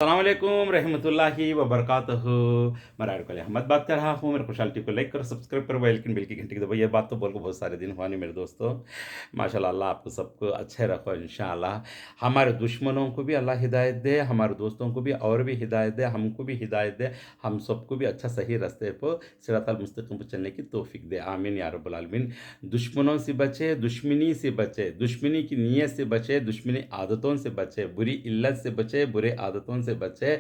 अस्सलामुअलैकुम रहमतुल्लाहि व बरकातहू। मैं रायड अहमद बात कर रहा हूँ। मेरे खुशहाल को लाइक करो, सब्सक्राइब करो, बेल की घंटी की दबाइए। ये बात तो बोल को बहुत सारे दिन हुआ नहीं मेरे दोस्तों। माशाल्लाह, अल्लाह आपको सबको अच्छे रखो इंशाअल्लाह। हमारे दुश्मनों को भी अल्लाह हिदायत दे, हमारे दोस्तों को भी और भी हिदायत दे, हमको भी हिदायत दे, हम सबको भी अच्छा सही रास्ते पर सिरातल मुस्तकीम पर चलने की तौफीक दे। आमीन या रब्बल आलमीन। दुश्मनों से बचे, दुश्मनी से बचे, दुश्मनी की नीयत से बचे, दुश्मनी आदतों से बचे, बुरी इल्लत से बचे, बुरे आदतों से बचे,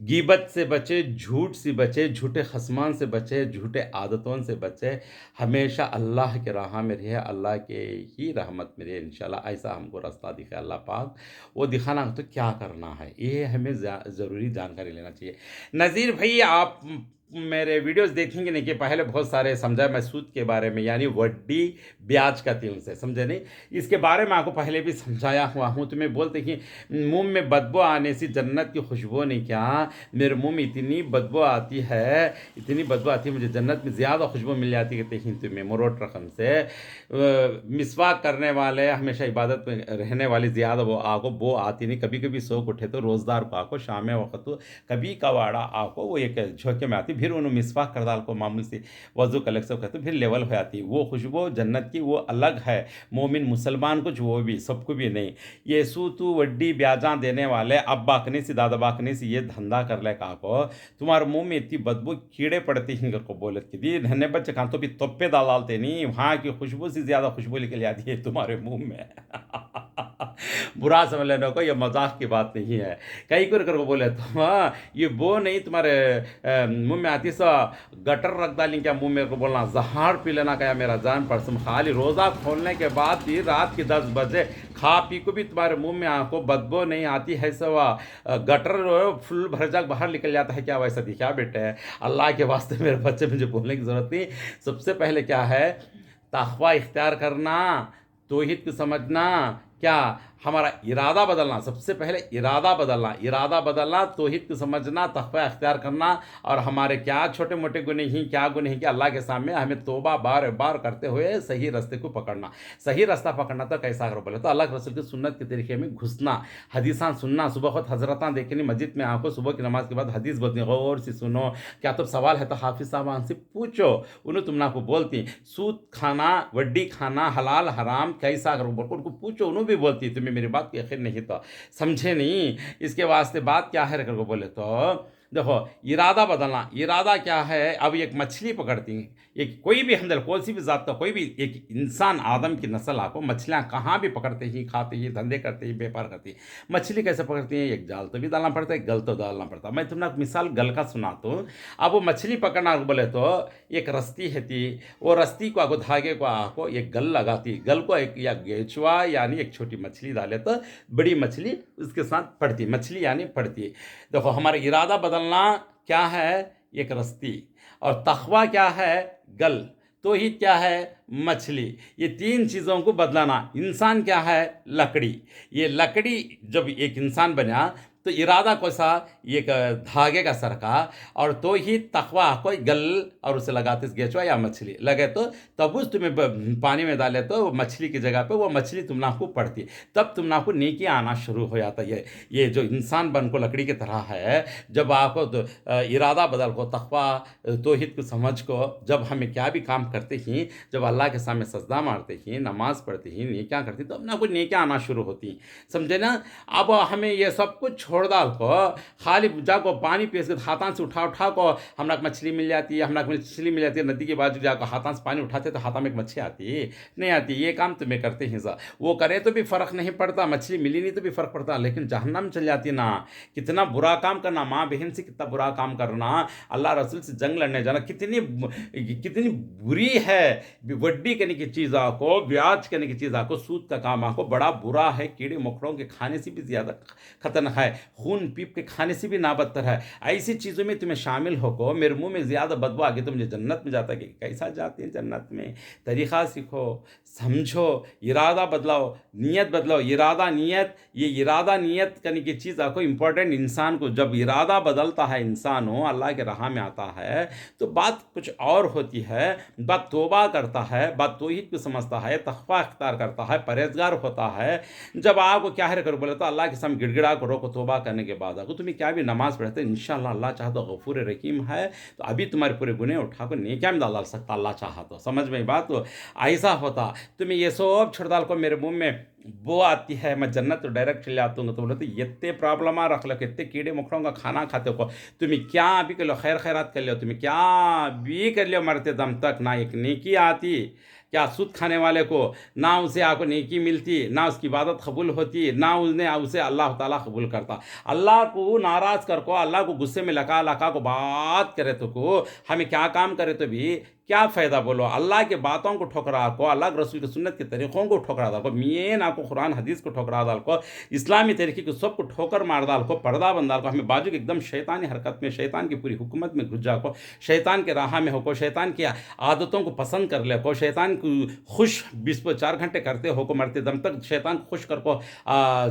गीबत से बचे, झूठ से बचे, झूठे खसमान से बचे, झूठे आदतों से बचे। हमेशा अल्लाह के राह में रहे, अल्लाह के ही रहमत में रहे इंशाल्लाह। ऐसा हमको रास्ता दिखाए अल्लाह पाक। वो दिखाना तो क्या करना है, ये हमें ज़रूरी जानकारी लेना चाहिए। नज़ीर भाई, आप मेरे वीडियोस देखेंगे नहीं कि पहले बहुत सारे समझा मैं सूद के बारे में, यानी वड्डी ब्याज का तीन से समझे नहीं, इसके बारे में आपको पहले भी समझाया हुआ हूँ। तो मैं बोलते कि मुंह में बदबू आने से जन्नत की खुशबू नहीं, क्या मेरे मुंह में इतनी बदबू आती है, इतनी बदबू आती है, मुझे जन्नत में ज़्यादा खुशबू मिल जाती है। कहते हैं तुम्हें मोरोट रकम से मिसवाक करने वाले, हमेशा इबादत में रहने वाली ज़्यादा वो आको वो आती नहीं। कभी कभी शौक उठे तो रोज़दार को आको, शाम वक्त कभी कवाड़ा आको वो एक झोंके में आती, फिर उन्होंने मिसवाक कर डाल को मामूल से वजू कलेक्ट सब करते, फिर लेवल हो जाती। वो खुशबू जन्नत की वो अलग है। मोमिन मुसलमान कुछ वो भी सबको भी नहीं। ये सूतू वड्डी ब्याजा देने वाले अब बाकने से दादा बाकने से ये धंधा कर ले का को, तुम्हारे मुंह में इतनी बदबू कीड़े पड़ती हैं को बोलत की दी धन्य बच्चे खान तो भी तोप्पे डालते नहीं, वहाँ की खुशबू से ज़्यादा खुशबू निकल आती है तुम्हारे मुंह में। बुरा समझ लेने को, ये मजाक की बात नहीं है। कई कर बोले तो हाँ ये वो नहीं तुम्हारे मुंह में आती सा गटर रख डाली क्या मुंह में को बोलना, जहार पी लेना क्या मेरा जान परसम। खाली रोज़ा खोलने के बाद भी रात की 10 बजे खा पी को भी तुम्हारे मुंह में आंखों बदबू नहीं आती है। सवा गटर फुल भर जाग बाहर निकल जाता है क्या, वैसा दिखा बेटे। अल्लाह के वास्ते मेरे बच्चे, मुझे बोलने की ज़रूरत नहीं। सबसे पहले क्या है, तक़वा इख्तियार करना, तौहीद को समझना, क्या हमारा इरादा बदलना। सबसे पहले इरादा बदलना, इरादा बदलना, तौहीद को समझना, तक़वा इख्तियार करना। और हमारे क्या छोटे मोटे गुनाह ही क्या गुनाह कि अल्लाह के सामने हमें तौबा बार बार करते हुए सही रास्ते को पकड़ना। सही रास्ता पकड़ना तो कैसा कर बोले तो अल्लाह के रसूल की सुन्नत के तरीके में घुसना, हदीसा सुनना। सुबह खुद हजरता देखनी मस्जिद में आंखों, सुबह की नमाज के बाद हदीस बोलती, गौर से सुनो। क्या तो सवाल है तो हाफिज साहब से पूछो, उन्हें तुम ना को बोलती सूद खाना वड्डी खाना हलाल हराम कैसा कर बोल उनको पूछो, उन्होंने भी बोलती तुम्हें मेरी बात को यकीन नहीं तो समझे नहीं। इसके वास्ते बात क्या है करके बोले तो देखो, इरादा बदलना। इरादा क्या है, अब एक मछली पकड़ती हैं, एक कोई भी हमदल कोई सी भी जात का कोई भी एक इंसान आदम की नस्ल आपको मछलियाँ कहाँ भी पकड़ते ही, खाते ही, धंधे करते ही, व्यापार करती है। मछली कैसे पकड़ती हैं, एक जाल तो भी डालना पड़ता है, गल तो डालना पड़ता है। मैं तुमने मिसाल गल का सुना तो अब वो मछली पकड़ना बोले तो एक रस्ती है थी, वो रस्ती को आगो धागे को आको एक गल लगाती, गल को एक या गेचुआ यानी एक छोटी मछली डाले तो बड़ी मछली उसके साथ पड़ती, मछली यानी पड़ती। देखो हमारा इरादा बदलना क्या है, एक रस्ती, और तक़वा क्या है, गल, तौहीद क्या है, मछली। ये तीन चीज़ों को बदलाना। इंसान क्या है, लकड़ी। ये लकड़ी जब एक इंसान बना तो इरादा को सा एक धागे का सरका, और तो ही तक़वा कोई गल और उसे लगाते गेचवा या मछली लगे तो तब उस तुम्हें पानी में डाले तो वो मछली की जगह पे वो मछली तुम ना को पड़ती, तब तुम ना को नेकी आना शुरू हो जाता है। ये जो इंसान बन को लकड़ी की तरह है, जब आपको तो इरादा बदल को, तक़वा तौहीद को समझ को, जब हमें क्या भी काम करते ही, जब अल्लाह के सामने सजदा मारते ही, नमाज पढ़ते ही, नेकियां करती, तो अपना कुछ नेकियां आना शुरू होती, समझे ना। अब हमें ये सब कुछ छोड़ डाल को खाली जाको पानी पी के हाथां से उठा को हमरा मछली मिल जाती है, हमरा मछली मिल जाती है। नदी के बाजू जाकर हाथां से पानी उठाते तो हाथा में एक मछली आती नहीं आती। ये काम तुम्हें करते हैं सा, वो करे तो भी फ़र्क नहीं पड़ता, मछली मिली नहीं तो भी फ़र्क पड़ता, लेकिन जहन्नम चल जाती ना। कितना बुरा काम करना, माँ बहन से कितना बुरा काम करना, अल्लाह रसूल से जंग लड़ने जाना, कितनी कितनी बुरी है। वड्डी करने की चीज़ को, ब्याज करने की चीज़ को, सूद का काम को बड़ा बुरा है। कीड़े मकोड़ों के खाने से भी ज़्यादा खतरनाक है, खून पीप के खाने से भी ना बदतर है। ऐसी चीज़ों में तुम्हें शामिल होको, मेरे मुंह में ज़्यादा बदबू आ गई तो मुझे जन्नत में जाता कि कैसा जाते हैं जन्नत में। तरीक़ा सीखो, समझो, इरादा बदलाओ, नीयत बदलाओ। इरादा नीयत, ये इरादा नीयत करने की चीज़ आपको इम्पोर्टेंट। इंसान को जब इरादा बदलता है, इंसान हो अल्लाह के राह में आता है तो बात कुछ और होती है। बात तौबा करता है, बात तौहीद को समझता है, तक़वा इख्तियार करता है, परहेजगार होता है। जब आपको क्या है कर बोले तो अल्लाह के सामने गिड़गिड़ा को रोको, तौबा तौबा करने के बाद अगर तुम्हें क्या भी नमाज़ पढ़ते इंशाअल्लाह अल्लाह चाहा तो गफूर रहीम है, तो अभी तुम्हारे पूरे गुनाह उठा कर नेकियां में डाल सकता अल्लाह चाहा तो। समझ में बात? तो ऐसा होता तुम्हें ये सब छोड़ डाल को मेरे मुँह में वो आती है, मैं जन्नत तो डायरेक्ट चले आता हूँ। तो बोले तो इतने प्रॉब्लम आ रख लो, इतने कीड़े मकोड़ों का खाना खाते हो, तुम्हें क्या भी कर लो, खैर खैरात कर लो, तुम्हें क्या भी कर लो, मरते दम तक ना एक नेकी आती। क्या सूद खाने वाले को ना उसे आपको नेकी मिलती, ना उसकी इबादत कबूल होती, ना उसे अल्लाह ताला कबूल करता। अल्लाह को नाराज़ कर को, अल्लाह को गुस्से में लगा लगा को बात करे तो को हमें क्या काम करे तो भी क्या फ़ायदा बोलो। अल्लाह के बातों को ठुकरा को, अल्लाह के रसूल की सुन्नत के तरीक़ों को ठुकरा डाल को, मेन आपको कुरान हदीस को ठुकरा डाल को, इस्लामी तरीके को सबको ठोकर मार डाल को, पर्दा बंद डाल को, हमें बाजू के एकदम शैतानी हरकत में, शैतान की पूरी हुकूमत में घुस जा को, शैतान के राह में हो को, शैतान की आदतों को पसंद कर ले को, शैतान को खुश 24 घंटे करते हो को, मरते दम तक शैतान खुश कर को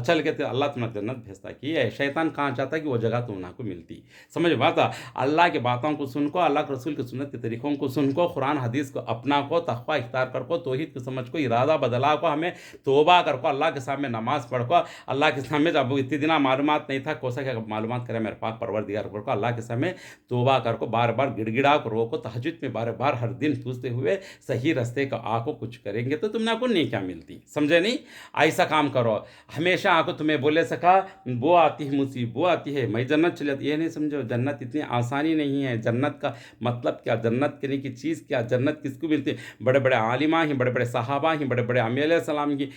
चल के अल्लाह तुम्हें जन्नत भेजता कि है। शैतान कहाँ चाहता कि वो जगह तुम ना को मिलती। समझ बात? अल्लाह की बातों को सुन को, अल्लाह के रसूल की सुन्नत के तरीक़ों को सुन को, कुरान हदीस को अपना को, तक़वा इख्तियार कर को, तौहीद को समझ को, इरादा बदला को, हमें तौबा कर को, अल्लाह के सामने नमाज पढ़ को, अल्लाह के सामने जब इतने दिन मालूमात नहीं था कोसा क्या मालूमात करे मेरे पाक परवरदिगार को, अल्लाह के सामने तौबा कर को, बार बार गिड़गिड़ा को रो को, तहज्जुद में बार बार हर दिन पूछते हुए सही रास्ते का आको कुछ करेंगे तो तुमने आपको नहीं क्या मिलती। समझे नहीं? ऐसा काम करो। हमेशा आको तुम्हें बोले सका वो आती है मुसीबत, वो आती है मैं जन्नत चले जाती, ये नहीं समझो जन्नत इतनी आसानी नहीं है। जन्नत का मतलब क्या, जन्नत करने की चीज़ क्या, जन्नत किसको मिलती है? बड़े बड़े आलिमा ही, बड़े बड़े सहाबा ही, बड़े बड़े अम्बिया अलैहि सलाम की,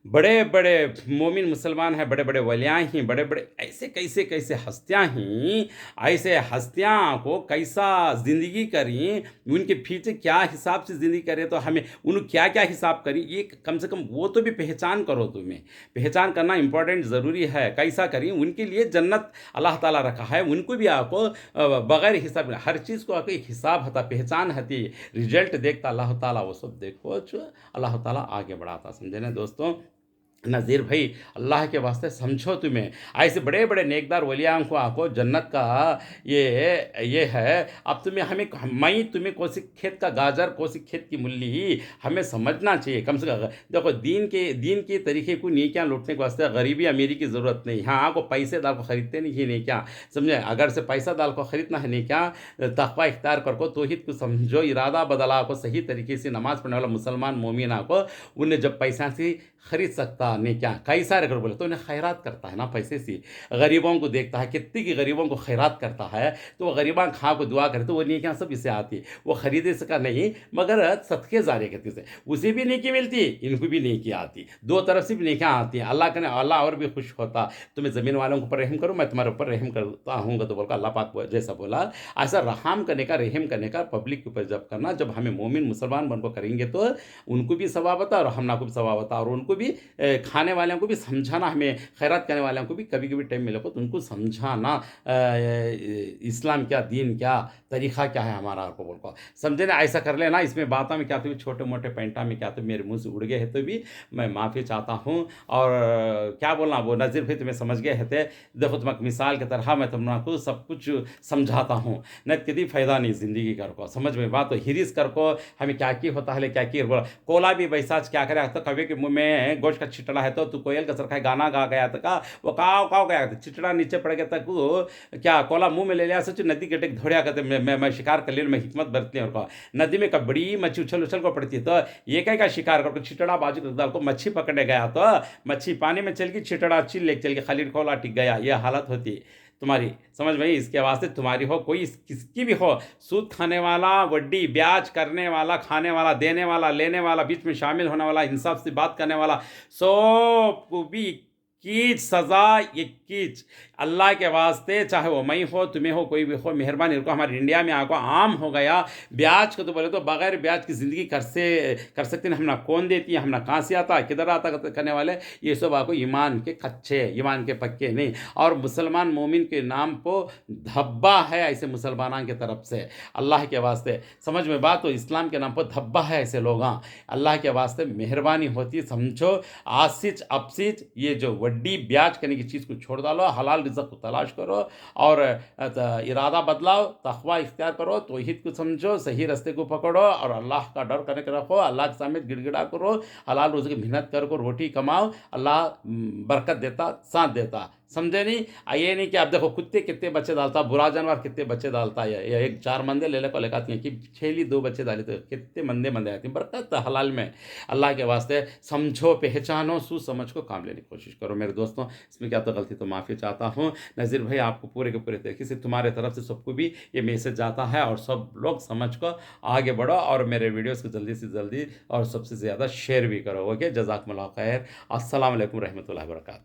बड़े बड़े मोमिन मुसलमान हैं, बड़े बड़े वलियाँ ही, बड़े बड़े ऐसे कैसे कैसे हस्तियाँ ही, ऐसे हस्तियाँ को कैसा ज़िंदगी करी, उनके पीछे क्या हिसाब से ज़िंदगी करे, तो हमें उन क्या क्या हिसाब करी ये कम से कम वो तो भी पहचान करो। तुम्हें पहचान करना इम्पोर्टेंट ज़रूरी है। कैसा करी उनके लिए जन्नत अल्लाह ताला रखा है, उनको भी आपको बग़ैर हिसाब, हर चीज़ को आपको एक हिसाब होता, पहचान होती, रिजल्ट देखता अल्लाह ताला, वो सब देखो अल्लाह ताला आगे बढ़ाता। समझे ना दोस्तों? नज़ीर भाई अल्लाह के वास्ते समझो, तुम्हें ऐसे बड़े बड़े नेकदार वलियां को आपको जन्नत का ये है। अब तुम्हें मैं तुम्हें कोसी खेत का गाजर, कोसी खेत की मूली हमें समझना चाहिए कम से कम। देखो दीन के तरीके को नेकियां लूटने के वास्ते गरीबी अमीरी की ज़रूरत नहीं। हाँ आपको पैसे डाल को ख़रीदते नहीं है नेकियां, समझे? अगर से पैसा डाल को ख़रीदना है नेकियां, तक़वा इख्तियार कर को, तौहीद को समझो, इरादा बदला को, सही तरीके से नमाज़ पढ़ने वाला मुसलमान मोमिना को उन्हें जब पैसा से खरीद सकता ने क्या कैसा अगर बोले तो उन्हें खैरात करता है ना, पैसे से गरीबों को देखता है, कितनी की गरीबों को खैरात करता है, तो वो गरीबां खा को दुआ करे तो वो नेकियां सब इससे आती है। वो खरीदे सका नहीं मगर सदके जारे करते से उसे भी नेकी मिलती, इनको भी नेकी आती, दो तरफ से भी नेकियां आती हैं। अल्लाह करे अल्लाह और भी खुश होता, तुम्हें ज़मीन वालों के ऊपर रहम करो, मैं तुम्हारे ऊपर रहम करता हूँ तो बोलकर अल्लाह पाक जैसा बोला ऐसा रहम करने का, रहम करने का पब्लिक के ऊपर जब करना, जब हमें मोमिन मुसलमान बनकर करेंगे तो उनको भी सवाब होता और हमना को भी सवाब होता, और उनको भी खाने वालों को भी समझाना, हमें खैरात करने वालों को भी कभी कभी टाइम मिले तो उनको समझाना इस्लाम क्या, दीन क्या, तरीक़ा क्या है हमारा को बोल समझे ना। ऐसा कर लेना। इसमें बातों में क्या तो छोटे मोटे पैंटा में क्या तो मेरे मुंह से उड़ गए हैं तो भी मैं माफ़ी चाहता हूँ। और क्या बोलना वो नज़ीर भाई तुम्हें समझ गए थे। देखो तुम्हें मिसाल की तरह मैं तुमको सब कुछ समझाता हूँ, न किसी फ़ायदा नहीं ज़िंदगी कर को, समझ में बात तो हिरिस कर को हमें क्या की होता है क्या की बोला कोला भी बैसाच क्या करे तो कभी के मुँह में गोश्त का छिटड़ा है तो तू कोयल का सरखा गाना गा गया था का वो काव काव गया था, छिटड़ा नीचे पड़ गया तक वो क्या कोला मुंह में ले लिया सोच नदी के टेक धोड़िया करते मैं शिकार कर लिया, मैं हिकमत बरतती हूँ। और नदी में कब बड़ी मच्छी उछल उछल को पड़ती है तो ये क्या शिकार करके छिटड़ा बाजू डाल को मच्छी पकड़ने गया तो मच्छी पानी में चल गई, छिटड़ा चिल लेके चल गई, खाली कोला टिक गया। ये हालत होती है तुम्हारी, समझ में? इसके वास्ते तुम्हारी हो कोई किसकी भी हो, सूद खाने वाला, वड्डी ब्याज करने वाला, खाने वाला, देने वाला, लेने वाला, बीच में शामिल होने वाला, इंसाफ से बात करने वाला, सबको भी कीच सज़ा ये कीच अल्लाह के वास्ते, चाहे वो मैं हो, तुम्हें हो, कोई भी हो, मेहरबानी रखो। हमारे इंडिया में आको आम हो गया ब्याज को, तो बोले तो बगैर ब्याज की ज़िंदगी कर सकते हैं। हमना कौन देती है, हमना कहाँ से आता, किधर आता करने वाले, ये सब आपको ईमान के कच्चे, ईमान के पक्के नहीं। और मुसलमान मोमिन के नाम को धब्बा है ऐसे मुसलमानों की तरफ से, अल्लाह के वास्ते समझ में बात। तो इस्लाम के नाम पर धब्बा है ऐसे लोग, अल्लाह के वास्ते मेहरबानी होती समझो। आसिच अपसिच ये जो वड्डी ब्याज करने की चीज़ को छोड़ डालो, हलाल रिज़्क़ को तलाश करो और इरादा बदलाओ, तक़वा इख्तियार करो, तौहीद को समझो, सही रास्ते को पकड़ो और अल्लाह का डर करने के रखो। अल्लाह के सामने गिड़गिड़ा करो, हलाल रोज़ी की मेहनत करो, रोटी कमाओ, अल्लाह बरकत देता, साथ देता। समझे नहीं? ये नहीं कि आप देखो कुत्ते कितने बच्चे डालता है, बुरा जानवर कितने बच्चे डालता है। ये एक 4 मंदे ले को लेकाती हैं कि छेली 2 बच्चे डाले तो कितने मंदे आती हैं। बरकत हलाल में। अल्लाह के वास्ते समझो, पहचानो, सोच समझ को काम लेने की कोशिश करो मेरे दोस्तों। इसमें क्या तो गलती तो माफ़ी चाहता हूँ। नज़ीर भाई आपको पूरे के पूरे तरीके से तुम्हारे तरफ से सबको भी ये मैसेज जाता है और सब लोग समझ को आगे बढ़ो और मेरे वीडियोज़ को जल्दी से जल्दी और सबसे ज़्यादा शेयर भी करो। ओके, जज़ाकमुल्लाह खैर। अस्सलाम वालेकुम रहमतुल्लाहि व बरकातहू।